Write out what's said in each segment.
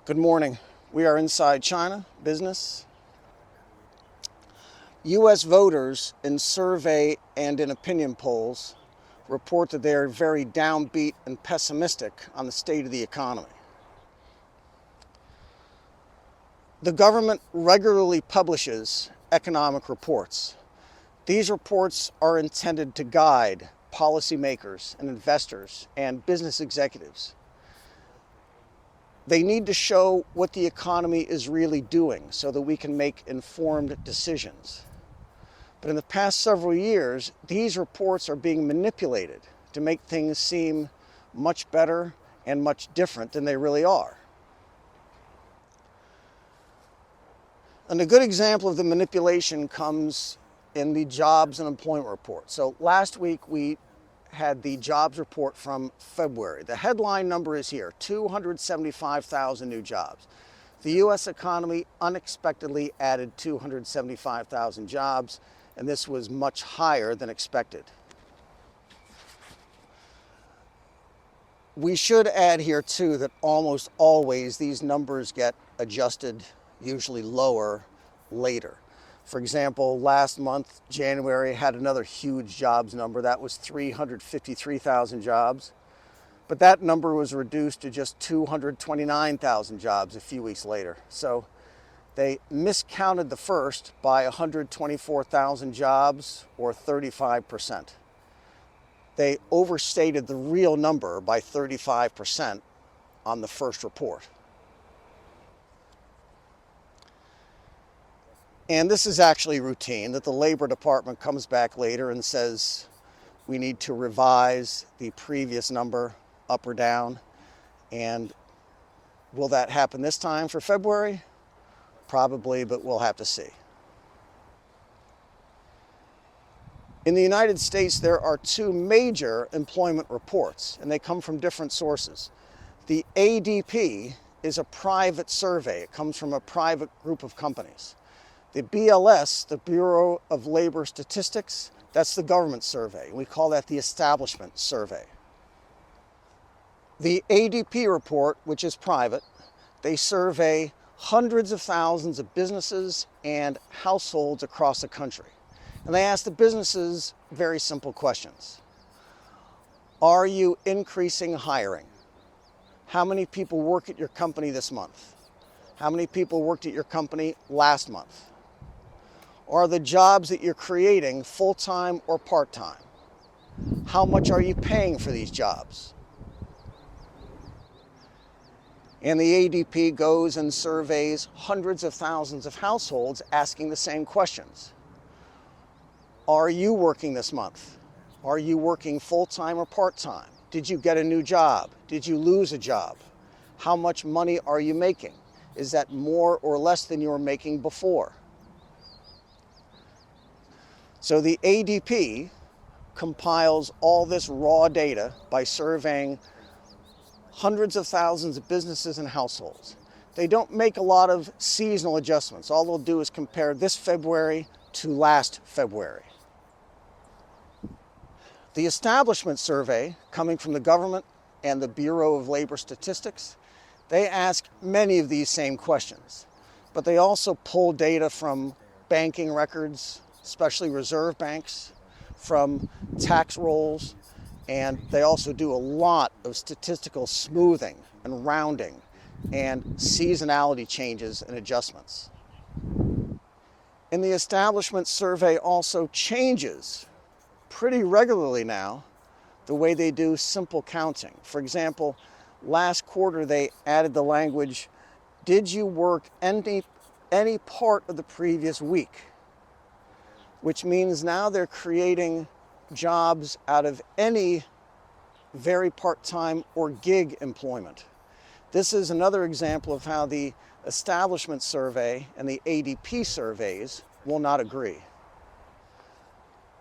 Good morning. We are inside China business. U.S. voters in survey and in opinion polls report that they are very downbeat and pessimistic on the state of the economy. The government regularly publishes economic reports. These reports are intended to guide policymakers and investors and business executives. They need to show what the economy is really doing so that we can make informed decisions. But in the past several years, these reports are being manipulated to make things seem much better and much different than they really are. And a good example of the manipulation comes in the jobs and employment report. So last week we had the jobs report from February. The headline number is here, 275,000 new jobs. The U.S. economy unexpectedly added 275,000 jobs, and this was much higher than expected. We should add here too that almost always these numbers get adjusted, usually lower, later. For example, last month, January, had another huge jobs number. That was 353,000 jobs. But that number was reduced to just 229,000 jobs a few weeks later. So they miscounted the first by 124,000 jobs, or 35%. They overstated the real number by 35% on the first report. And this is actually routine, that the Labor Department comes back later and says we need to revise the previous number up or down. And will that happen this time for February? Probably, but we'll have to see. In the United States, there are two major employment reports, and they come from different sources. The ADP is a private survey. It comes from a private group of companies. The BLS, the Bureau of Labor Statistics, that's the government survey. We call that the establishment survey. The ADP report, which is private, they survey hundreds of thousands of businesses and households across the country. And they ask the businesses very simple questions. Are you increasing hiring? How many people work at your company this month? How many people worked at your company last month? Are the jobs that you're creating full-time or part-time? How much are you paying for these jobs? And the ADP goes and surveys hundreds of thousands of households asking the same questions. Are you working this month? Are you working full-time or part-time? Did you get a new job? Did you lose a job? How much money are you making? Is that more or less than you were making before? So the ADP compiles all this raw data by surveying hundreds of thousands of businesses and households. They don't make a lot of seasonal adjustments. All they'll do is compare this February to last February. The establishment survey, coming from the government and the Bureau of Labor Statistics, they ask many of these same questions, but they also pull data from banking records, especially reserve banks, from tax rolls, and they also do a lot of statistical smoothing and rounding and seasonality changes and adjustments. And the establishment survey also changes pretty regularly now the way they do simple counting. For example, last quarter they added the language, did you work any part of the previous week? Which means now they're creating jobs out of any very part-time or gig employment. This is another example of how the establishment survey and the ADP surveys will not agree.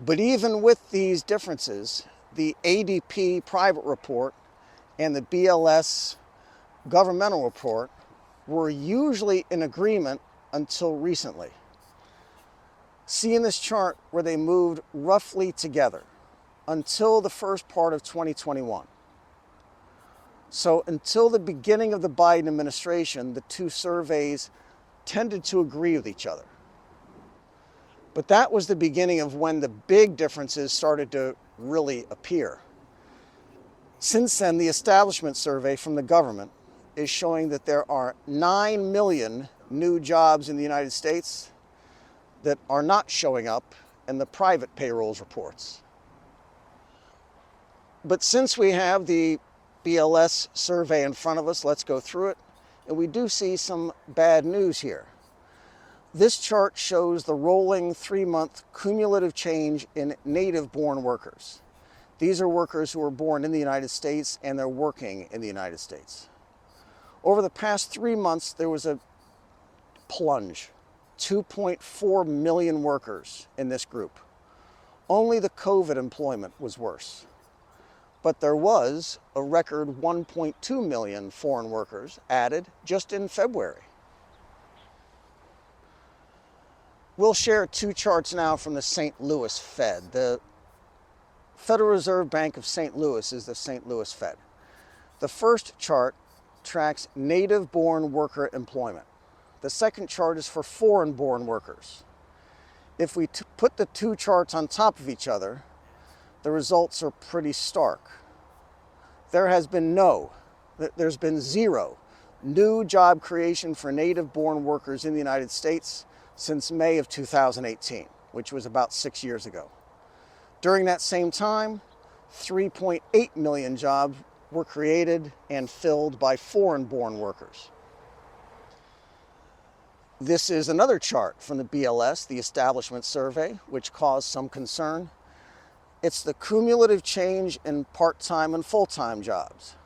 But even with these differences, the ADP private report and the BLS governmental report were usually in agreement until recently. See in this chart where they moved roughly together until the first part of 2021. So until the beginning of the Biden administration, the two surveys tended to agree with each other. But that was the beginning of when the big differences started to really appear. Since then, the establishment survey from the government is showing that there are 9 million new jobs in the United States that are not showing up in the private payrolls reports. But since we have the BLS survey in front of us, let's go through it. And we do see some bad news here. This chart shows the rolling 3-month cumulative change in native-born workers. These are workers who were born in the United States and they're working in the United States. Over the past 3 months, there was a plunge. 2.4 million workers in this group. Only the COVID employment was worse. But there was a record 1.2 million foreign workers added just in February. We'll share two charts now from the St. Louis Fed. The Federal Reserve Bank of St. Louis is the St. Louis Fed. The first chart tracks native-born worker employment. The second chart is for foreign-born workers. If we put the two charts on top of each other, the results are pretty stark. There's been zero new job creation for native-born workers in the United States since May of 2018, which was about 6 years ago. During that same time, 3.8 million jobs were created and filled by foreign-born workers. This is another chart from the BLS, the establishment survey, which caused some concern. It's the cumulative change in part-time and full-time jobs.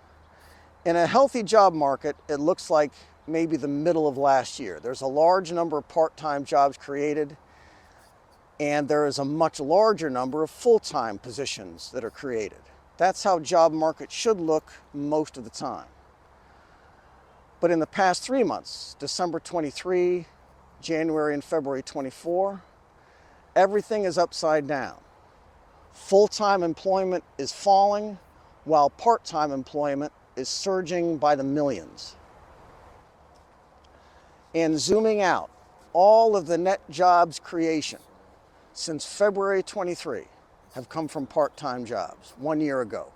In a healthy job market, it looks like maybe the middle of last year. There's a large number of part-time jobs created, and there is a much larger number of full-time positions that are created. That's how job markets should look most of the time. But in the past 3 months, December 23, January and February 24, everything is upside down. Full-time employment is falling, while part-time employment is surging by the millions. And zooming out, all of the net jobs creation since February 23 have come from part-time jobs 1 year ago.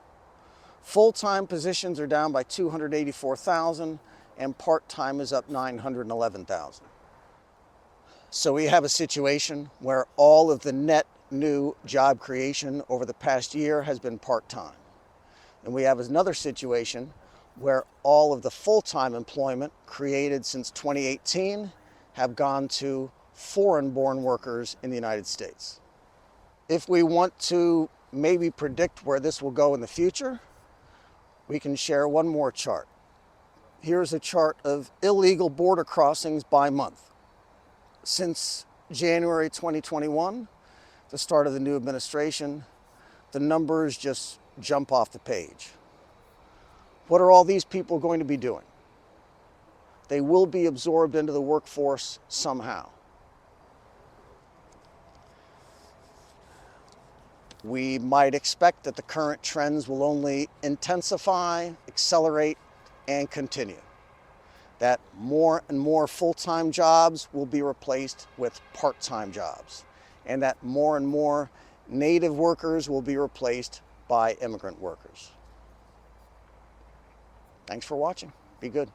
Full-time positions are down by 284,000 and part-time is up 911,000. So we have a situation where all of the net new job creation over the past year has been part-time. And we have another situation where all of the full-time employment created since 2018 have gone to foreign-born workers in the United States. If we want to maybe predict where this will go in the future, we can share one more chart. Here's a chart of illegal border crossings by month. Since January 2021, the start of the new administration, the numbers just jump off the page. What are all these people going to be doing? They will be absorbed into the workforce somehow. We might expect that the current trends will only intensify, accelerate, and continue. That more and more full-time jobs will be replaced with part-time jobs, and that more and more native workers will be replaced by immigrant workers. Thanks for watching. Be good.